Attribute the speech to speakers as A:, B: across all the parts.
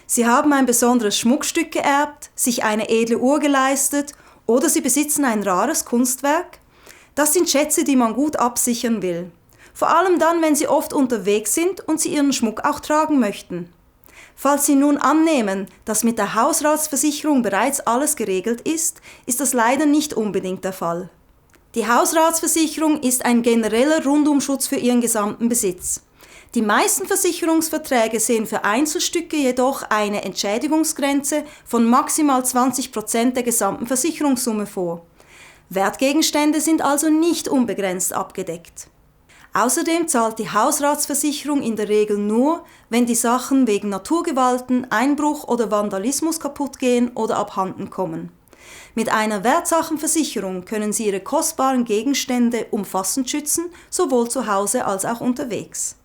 A: Sie haben ein besonderes Schmuckstück geerbt, sich eine edle Uhr geleistet oder Sie besitzen ein rares Kunstwerk. Das sind Schätze, die man gut absichern will. Vor allem dann, wenn Sie oft unterwegs sind und Sie Ihren Schmuck auch tragen möchten. Falls Sie nun annehmen, dass mit der Hausratsversicherung bereits alles geregelt ist, ist das leider nicht unbedingt der Fall. Die Hausratsversicherung ist ein genereller Rundumschutz für Ihren gesamten Besitz. Die meisten Versicherungsverträge sehen für Einzelstücke jedoch eine Entschädigungsgrenze von maximal 20% der gesamten Versicherungssumme vor. Wertgegenstände sind also nicht unbegrenzt abgedeckt. Außerdem zahlt die Hausratsversicherung in der Regel nur, wenn die Sachen wegen Naturgewalten, Einbruch oder Vandalismus kaputt gehen oder abhanden kommen. Mit einer Wertsachenversicherung können Sie Ihre kostbaren Gegenstände umfassend schützen, sowohl zu Hause als auch unterwegs.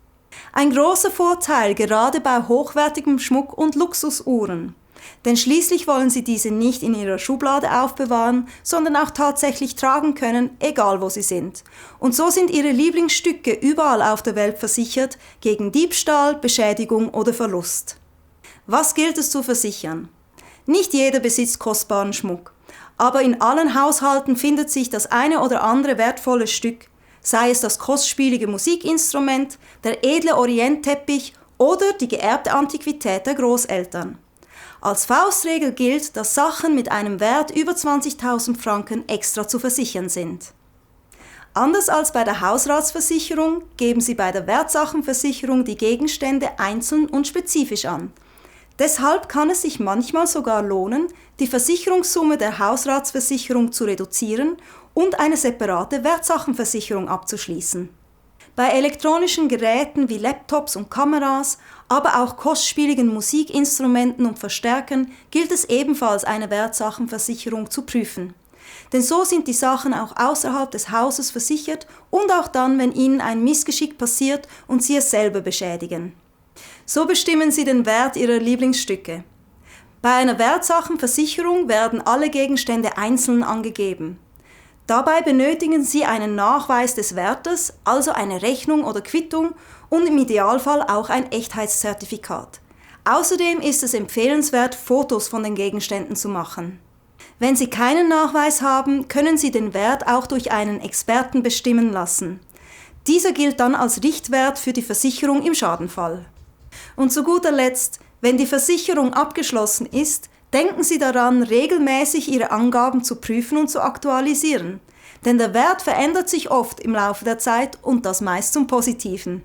A: Ein großer Vorteil gerade bei hochwertigem Schmuck und Luxusuhren. Denn schließlich wollen Sie diese nicht in Ihrer Schublade aufbewahren, sondern auch tatsächlich tragen können, egal wo Sie sind. Und so sind Ihre Lieblingsstücke überall auf der Welt versichert gegen Diebstahl, Beschädigung oder Verlust. Was gilt es zu versichern? Nicht jeder besitzt kostbaren Schmuck, aber in allen Haushalten findet sich das eine oder andere wertvolle Stück, sei es das kostspielige Musikinstrument, der edle Orientteppich oder die geerbte Antiquität der Großeltern. Als Faustregel gilt, dass Sachen mit einem Wert über 20.000 Franken extra zu versichern sind. Anders als bei der Hausratsversicherung geben Sie bei der Wertsachenversicherung die Gegenstände einzeln und spezifisch an. Deshalb kann es sich manchmal sogar lohnen, die Versicherungssumme der Hausratsversicherung zu reduzieren und eine separate Wertsachenversicherung abzuschließen. Bei elektronischen Geräten wie Laptops und Kameras, aber auch kostspieligen Musikinstrumenten und Verstärkern gilt es ebenfalls, eine Wertsachenversicherung zu prüfen. Denn so sind die Sachen auch außerhalb des Hauses versichert und auch dann, wenn Ihnen ein Missgeschick passiert und Sie es selber beschädigen. So bestimmen Sie den Wert Ihrer Lieblingsstücke. Bei einer Wertsachenversicherung werden alle Gegenstände einzeln angegeben. Dabei benötigen Sie einen Nachweis des Wertes, also eine Rechnung oder Quittung und im Idealfall auch ein Echtheitszertifikat. Außerdem ist es empfehlenswert, Fotos von den Gegenständen zu machen. Wenn Sie keinen Nachweis haben, können Sie den Wert auch durch einen Experten bestimmen lassen. Dieser gilt dann als Richtwert für die Versicherung im Schadenfall. Und zu guter Letzt, wenn die Versicherung abgeschlossen ist, denken Sie daran, regelmäßig Ihre Angaben zu prüfen und zu aktualisieren. Denn der Wert verändert sich oft im Laufe der Zeit und das meist zum Positiven.